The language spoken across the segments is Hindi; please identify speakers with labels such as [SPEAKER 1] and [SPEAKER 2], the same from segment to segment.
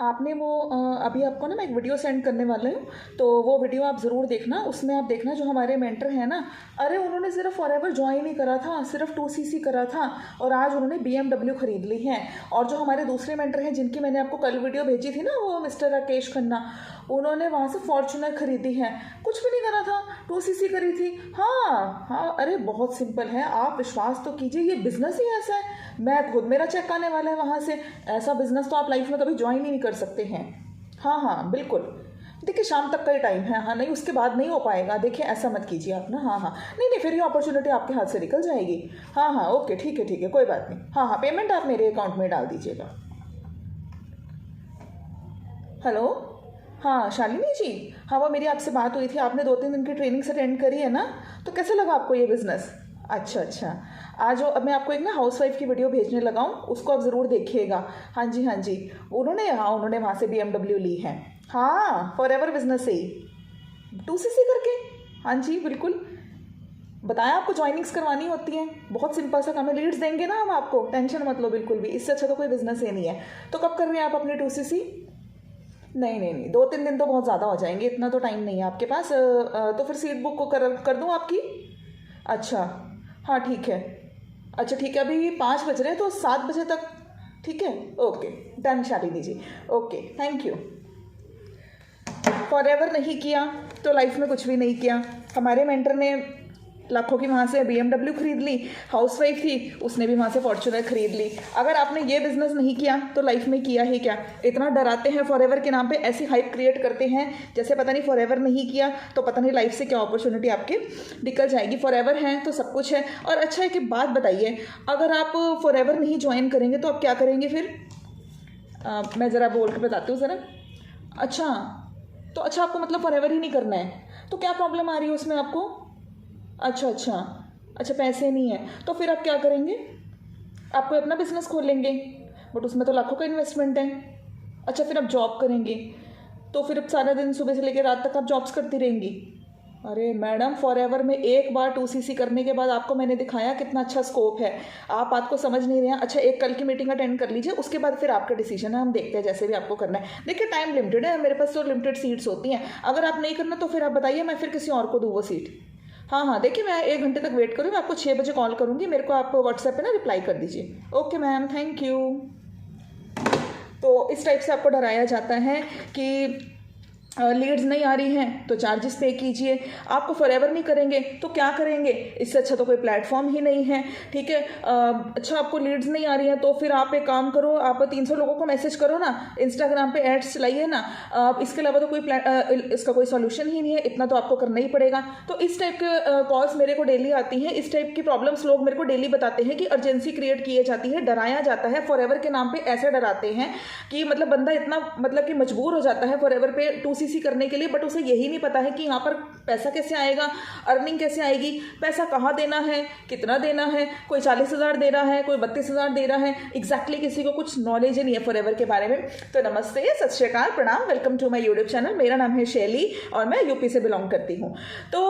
[SPEAKER 1] आपने वो अभी आपको ना मैं एक वीडियो सेंड करने वाला हूँ, तो वो वीडियो आप ज़रूर देखना। उसमें आप देखना जो हमारे मेंटर हैं ना, अरे उन्होंने सिर्फ फॉरएवर ज्वाइन ही करा था, सिर्फ 2cc करा था और आज उन्होंने BMW खरीद ली है। और जो हमारे दूसरे मेंटर हैं जिनकी मैंने आपको कल वीडियो भेजी थी ना, वो मिस्टर राकेश खन्ना, उन्होंने वहाँ से फॉर्चुनर खरीदी है। कुछ भी नहीं करा था, 2cc करी थी। हाँ हाँ, अरे बहुत सिंपल है, आप विश्वास तो कीजिए, ये बिजनेस ही ऐसा है। मैं खुद, मेरा चेक आने वाला है वहाँ से। ऐसा बिजनेस तो आप लाइफ में कभी ज्वाइन ही नहीं कर सकते हैं। हाँ हाँ बिल्कुल। देखिए शाम तक का ही टाइम है। हाँ नहीं, उसके बाद नहीं हो पाएगा। देखिए ऐसा मत कीजिए आप ना। हाँ हाँ, नहीं नहीं, फिर ये अपॉर्चुनिटी आपके हाथ से निकल जाएगी। हाँ हाँ ओके, ठीक है, कोई बात नहीं। हाँ हाँ, पेमेंट आप मेरे अकाउंट में डाल दीजिएगा। हेलो, हाँ शालिनी जी। हाँ, वो मेरी आपसे बात हुई थी, आपने 2-3 दिन की ट्रेनिंग अटेंड करी है ना, तो कैसे लगा आपको ये बिज़नेस? अच्छा अच्छा। आज अब मैं आपको एक ना हाउस वाइफ की वीडियो भेजने लगा हूँ, उसको आप ज़रूर देखिएगा। हाँ जी हाँ जी। उन्होंने वहाँ से BMW ली है। हाँ, फॉर एवर बिजनेस से ही 2cc करके। हाँ जी बिल्कुल। बताया आपको ज्वाइनिंग्स करवानी होती हैं, बहुत सिंपल सा काम है। लीड्स देंगे ना हम आपको, टेंशन मत लो बिल्कुल भी। इससे अच्छा तो कोई बिजनेस ही नहीं है। तो कब कर रहे हैं आप अपनी 2cc? नहीं नहीं नहीं, 2-3 दिन तो बहुत ज़्यादा हो जाएंगे, इतना तो टाइम नहीं है आपके पास। तो फिर सीट बुक को कर दूँ आपकी? अच्छा, हाँ ठीक है। अच्छा ठीक है, अभी 5 बज रहे हैं तो 7 बजे तक। ठीक है, okay done Shalini ji. Okay, thank you. Forever नहीं किया तो लाइफ में कुछ भी नहीं किया। हमारे मेंटर ने लाखों की वहाँ से BMW खरीद ली, हाउस वाइफ थी, उसने भी वहाँ से फॉर्च्यूनर खरीद ली। अगर आपने ये बिजनेस नहीं किया तो लाइफ में किया ही क्या? इतना डराते हैं फॉरएवर के नाम पे, ऐसी हाइप क्रिएट करते हैं जैसे पता नहीं फॉरएवर नहीं किया तो पता नहीं लाइफ से क्या अपॉर्चुनिटी आपके निकल जाएगी। फॉरएवर है तो सब कुछ है। और अच्छा है कि बात बताइए, अगर आप फॉरएवर नहीं ज्वाइन करेंगे तो आप क्या करेंगे फिर? मैं ज़रा बोल के बताती हूँ ज़रा। अच्छा, तो अच्छा आपको मतलब फॉरएवर ही नहीं करना है, तो क्या प्रॉब्लम आ रही है उसमें आपको? अच्छा अच्छा। अच्छा, पैसे नहीं है तो फिर आप क्या करेंगे? आप कोई अपना बिजनेस खोल लेंगे, बट उसमें तो लाखों का इन्वेस्टमेंट है। अच्छा, फिर आप जॉब करेंगे, तो फिर अब सारा दिन सुबह से लेकर रात तक आप जॉब्स करती रहेंगी? अरे मैडम, फॉरएवर में एक बार 2cc करने के बाद आपको मैंने दिखाया कितना अच्छा स्कोप है। आप बात को समझ नहीं रहे हैं। अच्छा, एक कल की मीटिंग अटेंड कर लीजिए, उसके बाद फिर आपका डिसीजन है, हम देखते हैं जैसे भी आपको करना है। देखिए टाइम लिमिटेड है, मेरे पास तो लिमिटेड सीट्स होती हैं। अगर आप नहीं करना तो फिर आप बताइए, मैं फिर किसी और को दूँ वो सीट। हाँ हाँ, देखिए मैं 1 घंटे तक वेट करूँ, मैं आपको 6 बजे कॉल करूँगी, मेरे को आप व्हाट्सएप पे ना रिप्लाई कर दीजिए। Okay ma'am, thank you. तो इस टाइप से आपको डराया जाता है कि लीड्स नहीं आ रही हैं तो चार्जेस पे कीजिए। आपको फॉरएवर नहीं करेंगे तो क्या करेंगे? इससे अच्छा तो कोई प्लेटफॉर्म ही नहीं है। ठीक है, अच्छा आपको लीड्स नहीं आ रही हैं तो फिर आप एक काम करो, आप 300 लोगों को मैसेज करो ना, इंस्टाग्राम पे एड्स चलाइए ना। इसके अलावा तो इसका कोई सोल्यूशन ही नहीं है, इतना तो आपको करना ही पड़ेगा। तो इस टाइप के कॉल्स मेरे को डेली आती हैं, इस टाइप की प्रॉब्लम्स लोग मेरे को डेली बताते हैं कि अर्जेंसी क्रिएट की जाती है, डराया जाता है फॉरएवर के नाम पे। ऐसे डराते हैं कि मतलब बंदा इतना मतलब कि मजबूर हो जाता है फॉरएवर पे 2cc करने के लिए, बट उसे यही नहीं पता है कि यहाँ पर पैसा कैसे आएगा, अर्निंग कैसे आएगी, पैसा कहाँ देना है, कितना देना है। कोई 40,000 दे रहा है, कोई 32,000 दे रहा है, एग्जैक्टली किसी को कुछ नॉलेज ही नहीं है फॉरएवर के बारे में। तो नमस्ते, सत श्री अकाल, प्रणाम, welcome to my YouTube channel. मेरा नाम है शैली और मैं यूपी से बिलोंग करती हूँ। तो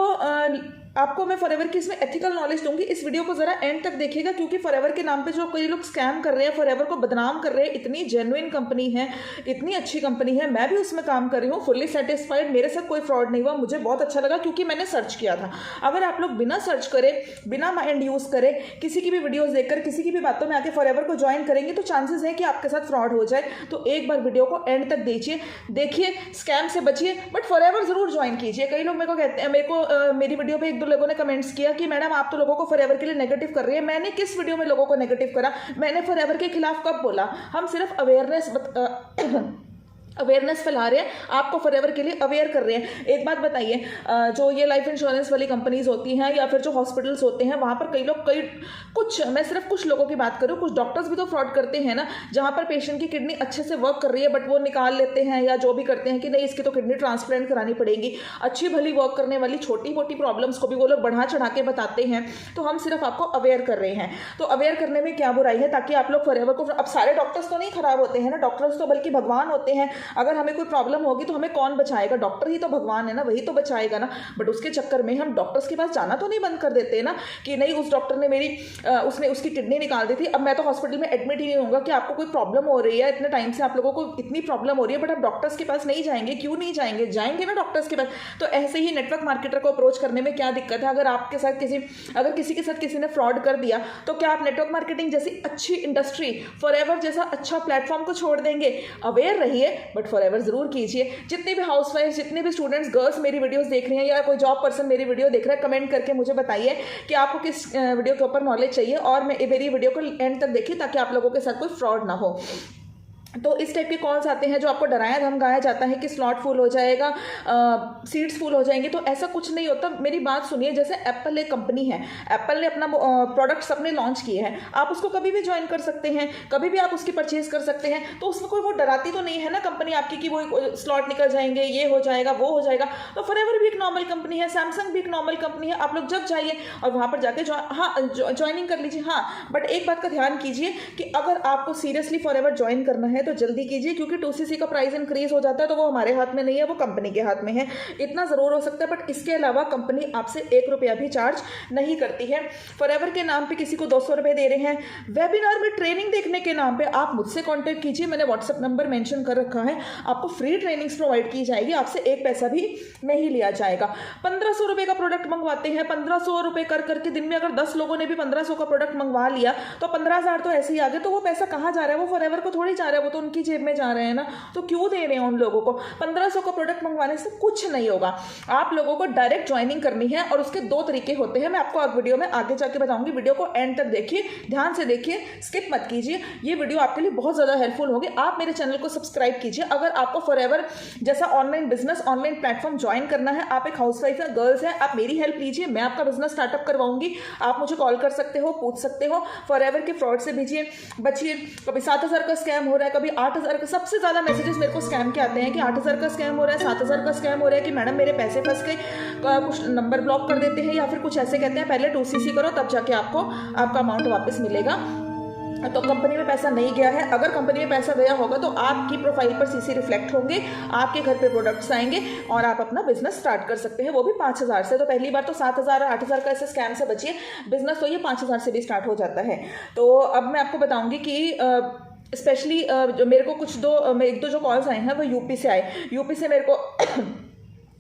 [SPEAKER 1] आपको मैं फॉरएवर की इसमें एथिकल नॉलेज दूंगी। इस वीडियो को जरा एंड तक देखिएगा, क्योंकि फॉरएवर के नाम पे जो कई लोग स्कैम कर रहे हैं, फॉरएवर को बदनाम कर रहे हैं। इतनी जेन्युइन कंपनी है, इतनी अच्छी कंपनी है, मैं भी उसमें काम कर रही हूँ, फुल्ली सेटिस्फाइड, मेरे साथ कोई फ्रॉड नहीं हुआ, मुझे बहुत अच्छा लगा क्योंकि मैंने सर्च किया था। अगर आप लोग बिना सर्च करे, बिना माइंड यूज करे, किसी की भी वीडियोस देखकर, किसी की भी बातों में आके फॉरएवर को ज्वाइन करेंगे तो चांसेस है कि आपके साथ फ्रॉड हो जाए। तो एक बार वीडियो को एंड तक देखिए, स्कैम से बचिए, बट फॉरएवर जरूर ज्वाइन कीजिए। कई लोग मेरे को कहते हैं, मेरी वीडियो पे 1-2 लोगों ने कमेंट्स किया कि मैडम आप तो लोगों को फॉरएवर के लिए नेगेटिव कर रही है। मैंने किस वीडियो में लोगों को नेगेटिव करा? मैंने फॉरएवर के खिलाफ कब बोला? हम सिर्फ अवेयरनेस फैला रहे हैं, आपको फॉरएवर के लिए अवेयर कर रहे हैं। एक बात बताइए, जो ये लाइफ इंश्योरेंस वाली कंपनीज होती हैं या फिर जो हॉस्पिटल्स होते हैं, वहाँ पर कई लोग मैं सिर्फ कुछ लोगों की बात करूँ, कुछ डॉक्टर्स भी तो फ्रॉड करते हैं ना, जहाँ पर पेशेंट की किडनी अच्छे से वर्क कर रही है बट वो निकाल लेते हैं या जो भी करते हैं कि नहीं इसकी तो किडनी ट्रांसप्लांट करानी पड़ेगी। अच्छी भली वर्क करने वाली छोटी मोटी प्रॉब्लम्स को भी वो लोग बढ़ा चढ़ा के बताते हैं। तो हम सिर्फ आपको अवेयर कर रहे हैं। तो अवेयर करने में क्या बुराई है, ताकि आप लोग फॉरएवर को, अब सारे डॉक्टर्स तो नहीं खराब होते हैं ना, डॉक्टर्स तो बल्कि भगवान होते हैं। अगर हमें कोई प्रॉब्लम होगी तो हमें कौन बचाएगा? डॉक्टर ही तो भगवान है ना, वही तो बचाएगा ना। बट उसके चक्कर में हम डॉक्टर्स के पास जाना तो नहीं बंद कर देते ना कि नहीं उस डॉक्टर ने उसने उसकी किडनी निकाल दी थी, अब मैं तो हॉस्पिटल में एडमिट ही नहीं होऊंगा। कि आपको कोई प्रॉब्लम हो रही है, इतने टाइम से आप लोगों को इतनी प्रॉब्लम हो रही है, बट आप डॉक्टर्स के पास नहीं जाएंगे, क्यों नहीं जाएंगे? जाएंगे ना डॉक्टर्स के पास। तो ऐसे ही नेटवर्क मार्केटर को अप्रोच करने में क्या दिक्कत है? अगर किसी के साथ किसी ने फ्रॉड कर दिया तो क्या आप नेटवर्क मार्केटिंग जैसी अच्छी इंडस्ट्री, फॉरएवर जैसा अच्छा प्लेटफॉर्म को छोड़ देंगे? अवेयर रहिए बट फॉरएवर जरूर कीजिए। जितने भी हाउसवाइफ, जितने भी स्टूडेंट्स, गर्ल्स मेरी वीडियोस देख रही हैं या कोई जॉब पर्सन मेरी वीडियो देख रहा है, कमेंट करके मुझे बताइए कि आपको किस वीडियो के ऊपर नॉलेज चाहिए और मेरी वीडियो को एंड तक देखिए ताकि आप लोगों के साथ कोई फ्रॉड ना हो। तो इस टाइप के कॉल्स आते हैं जो आपको डराया धमकाया जाता है कि स्लॉट फुल हो जाएगा, सीट्स फुल हो जाएंगे। तो ऐसा कुछ नहीं होता। मेरी बात सुनिए, जैसे एप्पल एक कंपनी है, एप्पल ने अपना प्रोडक्ट्स अपने लॉन्च किए हैं, आप उसको कभी भी ज्वाइन कर सकते हैं, कभी भी आप उसकी परचेज कर सकते हैं। तो उसमें कोई वो डराती तो नहीं है ना कंपनी आपकी कि वो स्लॉट निकल जाएंगे, ये हो जाएगा, वो हो जाएगा। तो फॉरएवर भी एक नॉर्मल कंपनी है, सैमसंग भी एक नॉर्मल कंपनी है। आप लोग जब जाइए और वहाँ पर जाके ज्वाइनिंग कर लीजिए। हाँ, बट एक बात का ध्यान कीजिए कि अगर आपको सीरियसली फॉरएवर ज्वाइन करना है तो जल्दी कीजिए, क्योंकि 2cc का प्राइस इंक्रीज हो जाता है तो वो हमारे हाथ में नहीं है, वो कंपनी के हाथ में है। इतना जरूर हो सकता है, बट इसके अलावा कंपनी आपसे 1 रुपया भी चार्ज नहीं करती है। फॉरएवर के नाम पे किसी को 200 रुपए दे रहे हैं, वेबिनार में ट्रेनिंग देखने के नाम पे आप मुझसे कांटेक्ट कीजिए, मैंने व्हाट्सएप नंबर मेंशन कर रखा है। आपको फ्री ट्रेनिंग्स प्रोवाइड की जाएगी, आपसे 1 पैसा भी नहीं लिया जाएगा। 1500 रुपए का प्रोडक्ट मंगवाते हैं, 1500 रुपए कर करके दिन में अगर 10 लोगों ने भी 1500 का प्रोडक्ट मंगवा लिया तो 15,000 तो ऐसे ही आ गए। तो वो पैसा कहाँ जा रहा है? वो फॉरएवर को थोड़ी जा रहा है, वो तो उनकी जेब में जा रहे हैं ना। तो क्यों दे रहे हैं उन लोगों को? 1500 का प्रोडक्ट मंगवाने से कुछ नहीं होगा। आप लोगों को डायरेक्ट ज्वाइनिंग करनी है और उसके 2 तरीके होते हैं। मैं आपको अब वीडियो में आगे जाके बताऊंगी। वीडियो को एंड तक देखिए, ध्यान से देखिए, स्किप मत कीजिए। ये वीडियो आपके लिए बहुत ज्यादा हेल्पफुल होगी। आप मेरे चैनल को सब्सक्राइब कीजिए अगर आपको फॉरएवर जैसा online business, online platform join करना है। आप एक हाउसवाइफ है, गर्ल्स है, आप मेरी हेल्प लीजिए, मैं आपका बिजनेस स्टार्टअप करवाऊंगी। आप मुझे कॉल कर सकते हो, पूछ सकते हो। फॉरएवर के फ्रॉड से बचिए। कभी 7,000 का स्कैम हो रहा है, कभी 8,000 का। सबसे ज्यादा मैसेजेस मेरे को स्कैम के आते हैं कि 8,000 का स्कैम हो रहा है, 7,000 का स्कैम हो रहा है, कि मैडम मेरे पैसे फंस गए। कुछ नंबर ब्लॉक कर देते हैं या फिर कुछ ऐसे कहते हैं पहले 2cc करो तब जाके आपको आपका अमाउंट वापस मिलेगा। तो कंपनी में पैसा नहीं गया है। अगर कंपनी में पैसा गया होगा तो आपकी प्रोफाइल पर सीसी रिफ्लेक्ट होंगे, आपके घर पे प्रोडक्ट्स आएंगे और आप अपना बिजनेस स्टार्ट कर सकते हैं, वो भी 5,000 से। तो पहली बार तो 7,000 और 8,000 का ऐसे स्कैम से बचिए। बिजनेस तो ये 5,000 से भी स्टार्ट हो जाता है। तो अब मैं आपको बताऊंगी कि स्पेशली जो मेरे को एक दो जो कॉल्स आए हैं वो यूपी से आए। यूपी से मेरे को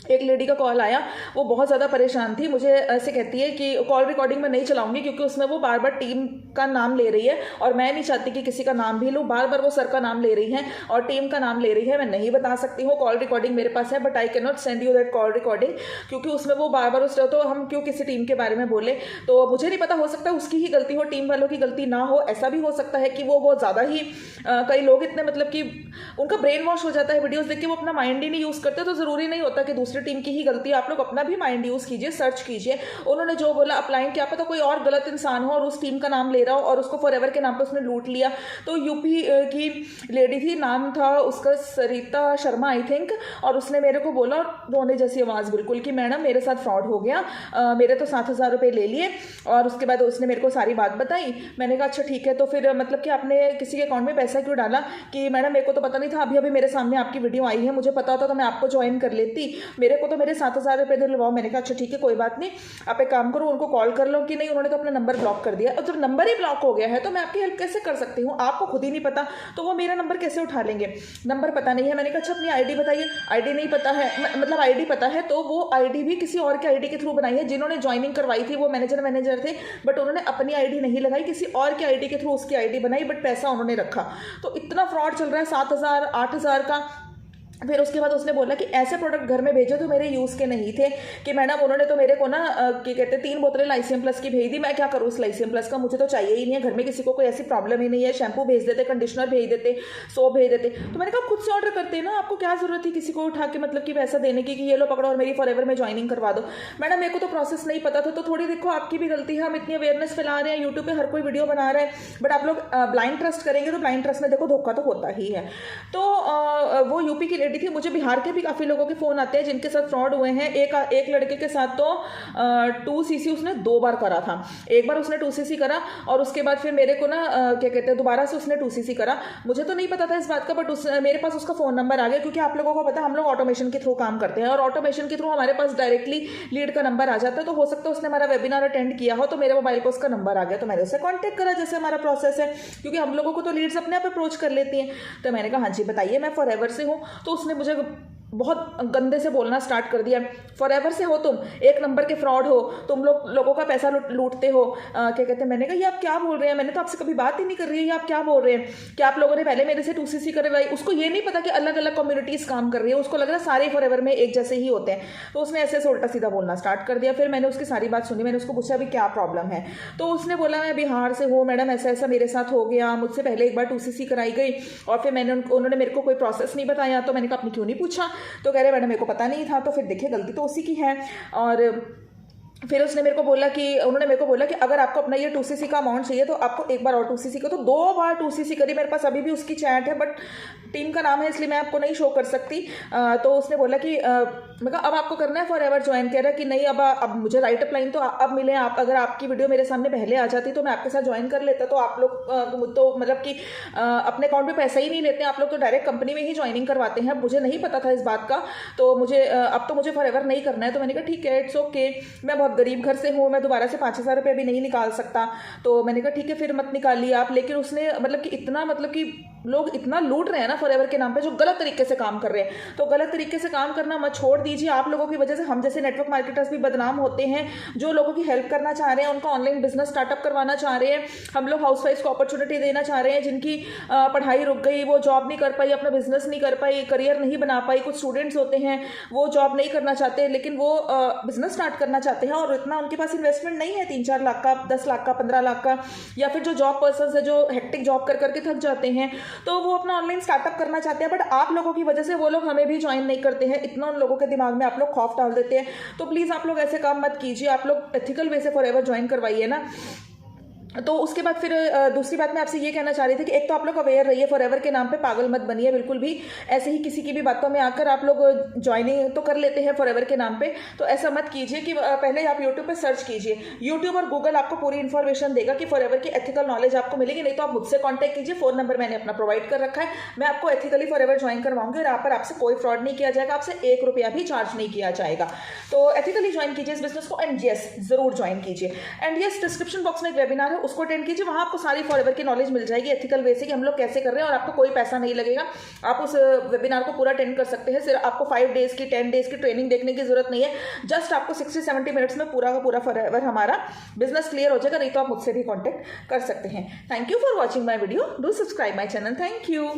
[SPEAKER 1] एक लेडी का कॉल आया, वो बहुत ज़्यादा परेशान थी। मुझे ऐसे कहती है कि कॉल रिकॉर्डिंग में नहीं चलाऊंगी क्योंकि उसमें वो बार बार टीम का नाम ले रही है और मैं नहीं चाहती कि किसी का नाम भी लूँ। बार बार वो सर का नाम ले रही है और टीम का नाम ले रही है। मैं नहीं बता सकती हूँ, कॉल रिकॉर्डिंग मेरे पास है, but I can not send you that call recording, क्योंकि उसमें वो बार बार तो हम क्यों किसी टीम के बारे में बोले। तो मुझे नहीं पता, हो सकता है उसकी ही गलती हो, टीम वालों की गलती ना हो। ऐसा भी हो सकता है कि वो बहुत ज़्यादा ही कई लोग इतने मतलब कि उनका ब्रेन वॉश हो जाता है वीडियोज़ देख के, वो अपना माइंड ही नहीं यूज़ करते। तो ज़रूरी नहीं होता कि दूसरी टीम की ही गलती। आप लोग अपना भी माइंड यूज कीजिए, सर्च कीजिए। उन्होंने जो बोला अप्लाई, क्या पता कोई और गलत इंसान हो और उस टीम का नाम ले रहा हो और उसको फॉरएवर के नाम पे उसने लूट लिया। तो यूपी की लेडी थी, नाम था उसका सरिता शर्मा आई थिंक, और उसने मेरे को बोला रोने जैसी आवाज़ बिल्कुल कि मैडम मेरे साथ फ्रॉड हो गया, मेरे तो 7,000 रुपये ले लिए। और उसके बाद उसने मेरे को सारी बात बताई। मैंने कहा अच्छा ठीक है, तो फिर मतलब कि आपने किसी के अकाउंट में पैसा क्यों डाला? कि मैडम मेरे को तो पता नहीं था, अभी अभी मेरे सामने आपकी वीडियो आई है, मुझे पता होता तो मैं आपको ज्वाइन कर लेती, मेरे को तो मेरे 7,000 रुपये दिलवाओ। मैंने कहा अच्छा ठीक है कोई बात नहीं, आप एक काम करो, उनको कॉल कर लो। कि नहीं, उन्होंने तो अपना नंबर ब्लॉक कर दिया। और जब नंबर ही ब्लॉक हो गया है तो मैं आपकी हेल्प कैसे कर सकती हूँ? आपको खुद ही नहीं पता तो वो मेरा नंबर कैसे उठा लेंगे? नंबर पता नहीं है। मैंने कहा अच्छा अपनी आईडी बताइए। आईडी नहीं पता है, मतलब आईडी पता है तो वो आईडी भी किसी और के आईडी के थ्रू बनाई है। जिन्होंने ज्वाइनिंग करवाई थी वो मैनेजर थे, बट उन्होंने अपनी आईडी नहीं लगाई, किसी और के आईडी के थ्रू उसकी आईडी बनाई, बट पैसा उन्होंने रखा। तो इतना फ्रॉड चल रहा है 7,000 8,000 का। फिर उसके बाद उसने बोला कि ऐसे प्रोडक्ट घर में भेजो तो मेरे यूज़ के नहीं थे। कि मैडम उन्होंने तो मेरे को ना क्या कहते हैं 3 बोतलें लाइसियम प्लस की भेज दी, मैं क्या करूँ उस लाइसियम प्लस का, मुझे तो चाहिए ही नहीं है, घर में किसी को कोई ऐसी प्रॉब्लम ही नहीं है। शैम्पू भेज देते, कंडीशनर भेज देते, सोप भेज देते। तो मैंने कहा खुद से ऑर्डर करते हैं ना, आपको क्या जरूरत थी किसी को उठा के मतलब कि पैसा देने की कि ये लो पकड़ो और मेरी फॉरएवर में ज्वाइनिंग करवा दो। मैडम मेरे को तो प्रोसेस नहीं पता था। तो थोड़ी देखो आपकी भी गलती है, हम इतनी अवेयरनेस फैला रहे हैं, यूट्यूब पर हर कोई वीडियो बना रहा है, बट आप लोग ब्लाइंड ट्रस्ट करेंगे तो ब्लाइंड ट्रस्ट में देखो धोखा तो होता ही है। तो वो यूपी की लेडी थी, मुझे बिहार के भी काफ़ी लोगों के फ़ोन आते हैं जिनके साथ फ्रॉड हुए हैं। एक लड़के के साथ तो 2cc उसने 2 बार करा था। एक बार उसने 2cc करा और उसके बाद फिर मेरे को ना क्या कहते हैं, दोबारा से उसने 2cc करा। मुझे तो नहीं पता था इस बात का, बट मेरे पास उसका फ़ोन नंबर आ गया, क्योंकि आप लोगों को पता है हम लोग ऑटोमेशन के थ्रू काम करते हैं और ऑटोमेशन के थ्रू हमारे पास डायरेक्टली लीड का नंबर आ जाता है। तो हो सकता है उसने हमारा वेबिनार अटेंड किया हो, तो मेरे मोबाइल पर उसका नंबर आ गया, तो मैंने उससे कॉन्टैक्ट करा जैसे हमारा प्रोसेस है, क्योंकि हम लोगों को तो लीड्स अपने आप अप्रोच कर लेती हैं। तो मैंने कहा हाँ जी बताइए, मैं फॉरएवर से हूँ। तो उसने मुझे बहुत गंदे से बोलना स्टार्ट कर दिया। फॉरएवर से हो तुम, एक नंबर के फ्रॉड हो, तुम लोगों का पैसा लूटते हो, क्या कहते हैं। मैंने कहा ये आप क्या बोल रहे हैं, मैंने तो आपसे कभी बात ही नहीं कर रही है, ये आप क्या बोल रहे हैं, क्या आप लोगों ने पहले मेरे से 2cc करवाई। उसको ये नहीं पता कि अलग अलग कम्युनिटीज़ काम कर रही है, उसको लग रहा है सारे फॉरएवर में एक जैसे ही होते हैं। तो उसने ऐसे ऐसे उल्टा सीधा बोलना स्टार्ट कर दिया। फिर मैंने उसकी सारी बात सुनी, मैंने उसको पूछा अभी क्या प्रॉब्लम है। तो उसने बोला मैं बिहार से हूँ मैडम, ऐसा ऐसा मेरे साथ हो गया, मुझसे पहले एक बार 2cc कराई गई और फिर उन्होंने मेरे को कोई प्रोसेस नहीं बताया। तो मैंने कहा आपने क्यों नहीं पूछा। तो कह रहे मैडम मेरे को पता नहीं था। तो फिर देखिए गलती तो उसी की है। और फिर उन्होंने मेरे को बोला कि अगर आपको अपना ये 2cc का अमाउंट चाहिए तो आपको एक बार और 2cc को, तो 2 बार 2cc करी। मेरे पास अभी भी उसकी चैट है, बट टीम का नाम है इसलिए मैं आपको नहीं शो कर सकती। तो उसने बोला कि मैं कहा अब आपको करना है फॉरएवर ज्वाइन। कह रहा कि नहीं, अब मुझे राइट अप्लाइन तो अब मिले। आप अगर आपकी वीडियो मेरे सामने पहले आ जाती तो मैं आपके साथ ज्वाइन कर लेता। तो आप लोग तो मतलब कि अपने अकाउंट में पैसा ही नहीं लेते, आप लोग तो डायरेक्ट कंपनी में ही ज्वाइनिंग करवाते हैं। मुझे नहीं पता था इस बात का, तो मुझे अब तो मुझे फॉरएवर नहीं करना है। तो मैंने कहा ठीक है, इट्स ओके, मैं बहुत गरीब घर से हूँ, मैं दोबारा से 5,000 रुपये भी नहीं निकाल सकता। तो मैंने कहा ठीक है फिर मत निकालिए आप। लेकिन उसने मतलब कि लोग इतना लूट रहे हैं ना फॉरएवर के नाम पे, जो गलत तरीके से काम कर रहे हैं। तो गलत तरीके से काम करना मत छोड़ दीजिए। आप लोगों की वजह से हम जैसे नेटवर्क मार्केटर्स भी बदनाम होते हैं, जो लोगों की हेल्प करना चाह रहे हैं, उनका ऑनलाइन बिजनेस स्टार्टअप करवाना चाह रहे हैं। हम लोग हाउसवाइफ को अपॉर्चुनिटी देना चाह रहे हैं, जिनकी पढ़ाई रुक गई, वो जॉब नहीं कर पाई, अपना बिजनेस नहीं कर पाई, करियर नहीं बना पाई। कुछ स्टूडेंट्स होते हैं वो जॉब नहीं करना चाहते, लेकिन वो बिजनेस स्टार्ट करना चाहते हैं और इतना उनके पास इन्वेस्टमेंट नहीं है 3-4 लाख का, 10 लाख का, 15 लाख का। या फिर जो जॉब पर्सन है जो हेक्टिक जॉब कर करके थक जाते हैं, तो वो अपना ऑनलाइन स्टार्टअप करना चाहते हैं। बट आप लोगों की वजह से वो लोग हमें भी ज्वाइन नहीं करते हैं। इतना उन लोगों के दिमाग में आप लोग खौफ डाल देते हैं। तो प्लीज़ आप लोग ऐसे काम मत कीजिए, आप लोग एथिकल वे से फॉरएवर ज्वाइन करवाइए ना। तो उसके बाद फिर दूसरी बात मैं आपसे ये कहना चाह रही थी कि एक तो आप लोग अवेयर रहिए, फॉरएवर के नाम पे पागल मत बनिए बिल्कुल भी। ऐसे ही किसी की भी बातों में आकर आप लोग ज्वाइनिंग तो कर लेते हैं फॉरएवर के नाम पे, तो ऐसा मत कीजिए। कि पहले आप यूट्यूब पे सर्च कीजिए, यूट्यूब और गूगल आपको पूरी इन्फॉर्मेशन देगा कि फॉरएवर की एथिकल नॉलेज आपको मिलेगी। नहीं तो आप मुझसे कॉन्टैक्ट कीजिए, फ़ोन नंबर मैंने अपना प्रोवाइड कर रखा है। मैं आपको एथिकली फॉरएवर ज्वाइन करवाऊंगी और यहाँ पर आपसे कोई फ्रॉड नहीं किया जाएगा, आपसे 1 रुपया भी चार्ज नहीं किया जाएगा। तो एथिकली ज्वाइन कीजिए इस बिजनेस को, एंड यस जरूर ज्वाइन कीजिए। एंड यस डिस्क्रिप्शन बॉक्स में एक वेबिनार है, उसको अटेंड कीजिए। वहाँ आपको सारी फॉरएवर की नॉलेज मिल जाएगी एथिकल वे से कि हम लोग कैसे कर रहे हैं, और आपको कोई पैसा नहीं लगेगा। आप उस वेबिनार को पूरा अटेंड कर सकते हैं। सिर्फ आपको 5 डेज की 10 डेज की ट्रेनिंग देखने की जरूरत नहीं है। जस्ट आपको 60-70 मिनट्स में पूरा का पूरा फॉरएवर हमारा बिजनेस क्लियर हो जाएगा। नहीं तो आप मुझसे भी कॉन्टैक्ट कर सकते हैं। Thank you for watching my video, do subscribe my channel. Thank you.